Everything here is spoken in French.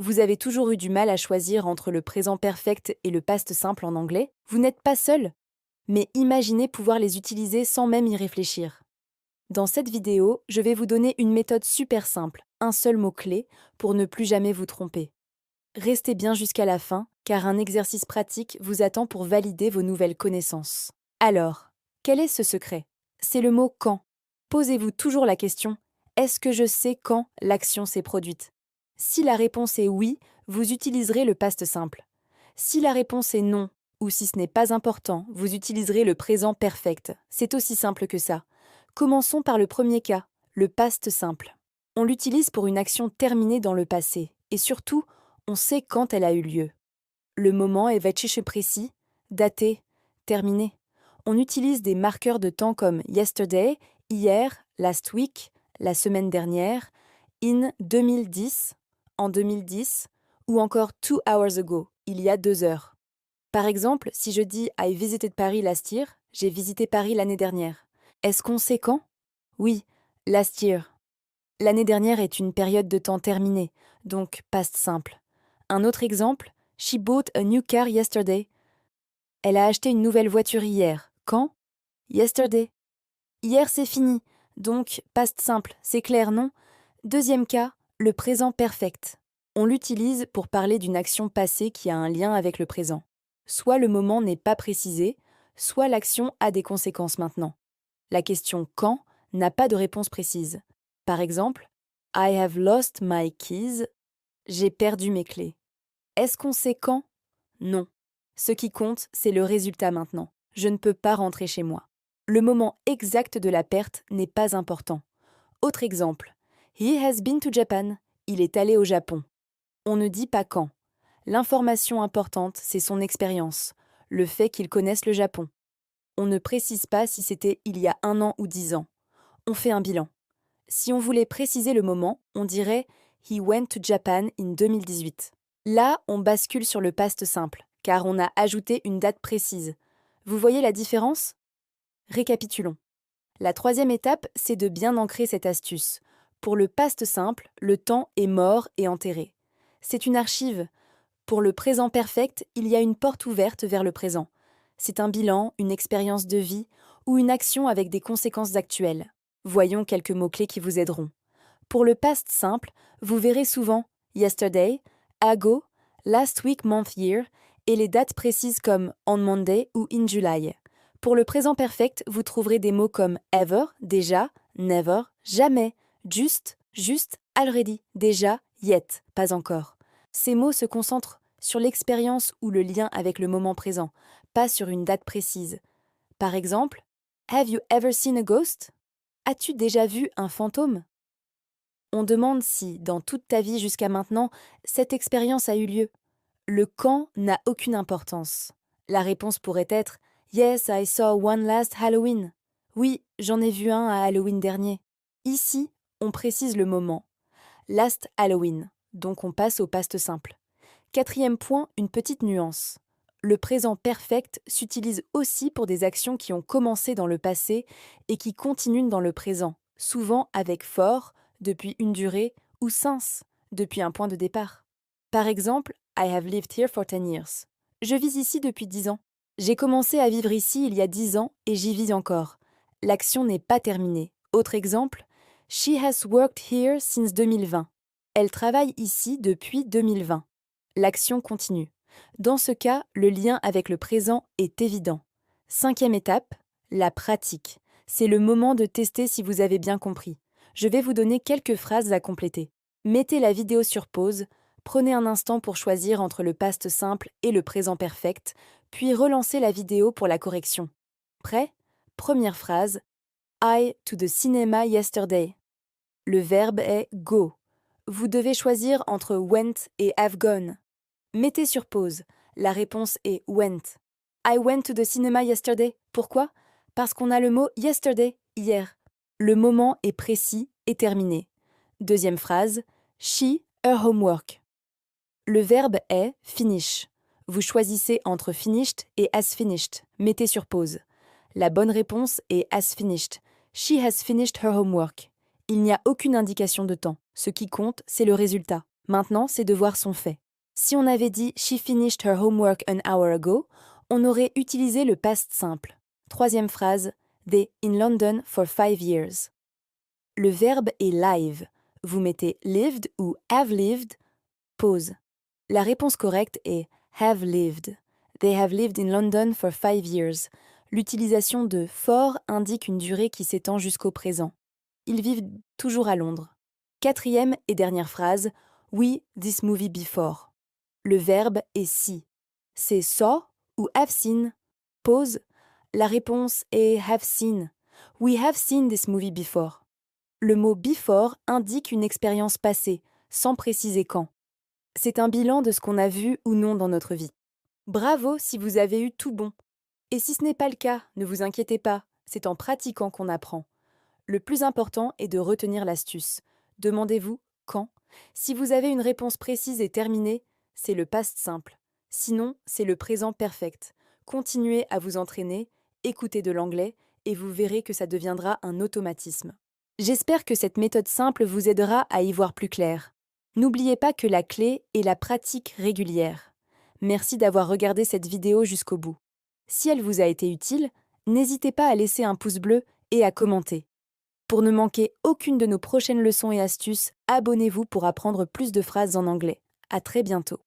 Vous avez toujours eu du mal à choisir entre le présent perfect et le past simple en anglais? Vous n'êtes pas seul, mais imaginez pouvoir les utiliser sans même y réfléchir. Dans cette vidéo, je vais vous donner une méthode super simple, un seul mot-clé, pour ne plus jamais vous tromper. Restez bien jusqu'à la fin, car un exercice pratique vous attend pour valider vos nouvelles connaissances. Alors, quel est ce secret? C'est le mot quand. Posez-vous toujours la question, est-ce que je sais quand l'action s'est produite? Si la réponse est oui, vous utiliserez le past simple. Si la réponse est non, ou si ce n'est pas important, vous utiliserez le présent perfect. C'est aussi simple que ça. Commençons par le premier cas, le past simple. On l'utilise pour une action terminée dans le passé, et surtout, on sait quand elle a eu lieu. Le moment est вече précis, daté, terminé. On utilise des marqueurs de temps comme yesterday, hier, last week, la semaine dernière, in 2010, en 2010, ou encore 2 hours ago, il y a 2 heures. Par exemple, si je dis I visited Paris last year, j'ai visité Paris l'année dernière. Est-ce qu'on sait quand? Oui, last year. L'année dernière est une période de temps terminée, donc past simple. Un autre exemple, she bought a new car yesterday. Elle a acheté une nouvelle voiture hier. Quand? Yesterday. Hier c'est fini, donc past simple, c'est clair, non? Deuxième cas, le présent perfect. On l'utilise pour parler d'une action passée qui a un lien avec le présent. Soit le moment n'est pas précisé, soit l'action a des conséquences maintenant. La question quand n'a pas de réponse précise. Par exemple, I have lost my keys. J'ai perdu mes clés. Est-ce qu'on sait quand? Non. Ce qui compte, c'est le résultat maintenant. Je ne peux pas rentrer chez moi. Le moment exact de la perte n'est pas important. Autre exemple. He has been to Japan. Il est allé au Japon. On ne dit pas quand. L'information importante, c'est son expérience, le fait qu'il connaisse le Japon. On ne précise pas si c'était il y a 1 an ou 10 ans. On fait un bilan. Si on voulait préciser le moment, on dirait He went to Japan in 2018. Là, on bascule sur le past simple, car on a ajouté une date précise. Vous voyez la différence? Récapitulons. La troisième étape, c'est de bien ancrer cette astuce. Pour le past simple, le temps est mort et enterré. C'est une archive. Pour le présent perfect, il y a une porte ouverte vers le présent. C'est un bilan, une expérience de vie ou une action avec des conséquences actuelles. Voyons quelques mots-clés qui vous aideront. Pour le past simple, vous verrez souvent yesterday, ago, last week, month, year et les dates précises comme on Monday ou in July. Pour le présent perfect, vous trouverez des mots comme ever, déjà, never, jamais, juste, already, déjà, yet, pas encore. Ces mots se concentrent sur l'expérience ou le lien avec le moment présent, pas sur une date précise. Par exemple, have you ever seen a ghost? As-tu déjà vu un fantôme? On demande si, dans toute ta vie jusqu'à maintenant, cette expérience a eu lieu. Le quand n'a aucune importance. La réponse pourrait être Yes, I saw one last Halloween. Oui, j'en ai vu un à Halloween dernier. Ici, on précise le moment. Last Halloween. Donc on passe au past simple. Quatrième point, une petite nuance. Le présent perfect s'utilise aussi pour des actions qui ont commencé dans le passé et qui continuent dans le présent, souvent avec for, depuis une durée, ou since, depuis un point de départ. Par exemple, I have lived here for 10 years. Je vis ici depuis 10 ans. J'ai commencé à vivre ici il y a 10 ans et j'y vis encore. L'action n'est pas terminée. Autre exemple, She has worked here since 2020. Elle travaille ici depuis 2020. L'action continue. Dans ce cas, le lien avec le présent est évident. Cinquième étape, la pratique. C'est le moment de tester si vous avez bien compris. Je vais vous donner quelques phrases à compléter. Mettez la vidéo sur pause, prenez un instant pour choisir entre le past simple et le présent perfect, puis relancez la vidéo pour la correction. Prêt? Première phrase. I to the cinema yesterday. Le verbe est go. Vous devez choisir entre went et have gone. Mettez sur pause. La réponse est went. I went to the cinema yesterday. Pourquoi? Parce qu'on a le mot yesterday, hier. Le moment est précis et terminé. Deuxième phrase. She, her homework. Le verbe est finish. Vous choisissez entre finished et has finished. Mettez sur pause. La bonne réponse est has finished. She has finished her homework. Il n'y a aucune indication de temps. Ce qui compte, c'est le résultat. Maintenant, c'est de voir son fait. Si on avait dit « She finished her homework an hour ago », on aurait utilisé le past simple. Troisième phrase, « They in London for 5 years ». Le verbe est live. Vous mettez lived ou have lived. Pause. La réponse correcte est have lived. They have lived in London for 5 years. L'utilisation de for indique une durée qui s'étend jusqu'au présent. Ils vivent toujours à Londres. Quatrième et dernière phrase, we this movie before. Le verbe est see. C'est saw ou have seen. Pause. La réponse est have seen. We have seen this movie before. Le mot before indique une expérience passée, sans préciser quand. C'est un bilan de ce qu'on a vu ou non dans notre vie. Bravo si vous avez eu tout bon. Et si ce n'est pas le cas, ne vous inquiétez pas, c'est en pratiquant qu'on apprend. Le plus important est de retenir l'astuce. Demandez-vous quand. Si vous avez une réponse précise et terminée, c'est le past simple. Sinon, c'est le présent perfect. Continuez à vous entraîner, écoutez de l'anglais et vous verrez que ça deviendra un automatisme. J'espère que cette méthode simple vous aidera à y voir plus clair. N'oubliez pas que la clé est la pratique régulière. Merci d'avoir regardé cette vidéo jusqu'au bout. Si elle vous a été utile, n'hésitez pas à laisser un pouce bleu et à commenter. Pour ne manquer aucune de nos prochaines leçons et astuces, abonnez-vous pour apprendre plus de phrases en anglais. À très bientôt.